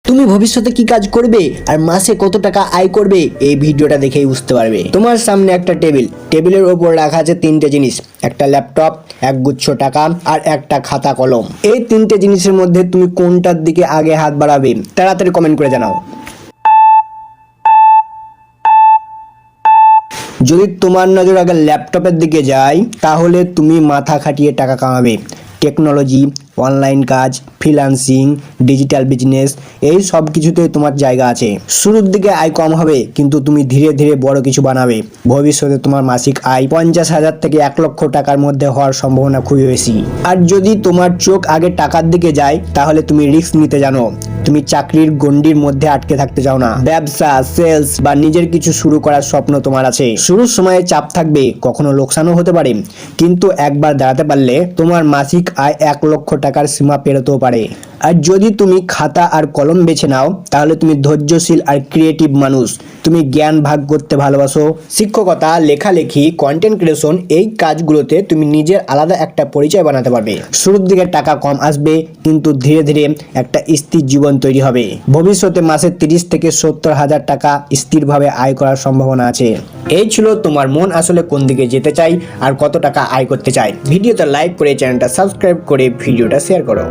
তুমি ভবিষ্যতে কি কাজ করবে আর মাসে কত টাকা আয় করবে এই ভিডিওটা দেখেই বুঝতে পারবে। তোমার সামনে একটা টেবিলের ওপর রাখা আছে তিনটে জিনিস, একটা ল্যাপটপ, এক গুচ্ছ টাকা আর একটা খাতা কলম। এই তিনটে জিনিসের মধ্যে তুমি কোনটার দিকে আগে হাত বাড়াবে? তাড়াতাড়ি কমেন্ট করে জানাও। যদি তোমার নজর আগে ল্যাপটপের দিকে যায় তাহলে তুমি মাথা খাটিয়ে টাকা কামাবে। টেকনোলজি, অনলাইন কাজ, ফ্রিল্যান্সিং, ডিজিটাল বিজনেস, এই সব কিছুতে তোমার জায়গা আছে। শুরুর দিকে আয় কম হবে, কিন্তু তুমি ধীরে ধীরে বড় কিছু বানাবে। ভবিষ্যতে তোমার মাসিক আয় 50,000 থেকে 1 লক্ষ টাকার মধ্যে হওয়ার সম্ভাবনা খুবই বেশি। আর যদি তোমার চোখ আগে টাকার দিকে যায় তাহলে তুমি রিস্ক নিতে জানো। তুমি চাকরির গণ্ডির মধ্যে আটকে থাকতে চাও না। ব্যবসা, সেলস বা নিজের কিছু শুরু করার স্বপ্ন তোমার আছে। শুরুর সময়ে চাপ থাকবে, কখনো লোকসানও হতে পারে, কিন্তু একবার দাঁড়াতে পারলে তোমার মাসিক আয় 1 লক্ষ টাকার সীমা পেরোতেও পারে। আর যদি তুমি খাতা আর কলম বেছে নাও তাহলে তুমি ধৈর্যশীল আর ক্রিয়েটিভ মানুষ। তুমি জ্ঞান ভাগ করতে ভালোবাসো। শিক্ষকতা, লেখালেখি, কন্টেন্ট ক্রিয়েশন, এই কাজগুলোতে তুমি নিজের আলাদা একটা পরিচয় বানাতে পারবে। শুরুর দিকে টাকা কম আসবে, কিন্তু ধীরে ধীরে একটা স্থির জীবন তৈরি হবে। ভবিষ্যতে মাসে 30 থেকে 70,000 টাকা স্থিরভাবে আয় করার সম্ভাবনা আছে। এই ছিল তোমার মন আসলে কোন দিকে যেতে চাই আর কত টাকা আয় করতে চাই। ভিডিওতে লাইক করে চ্যানেলটা সাবস্ক্রাইব করে ভিডিওটা শেয়ার করো।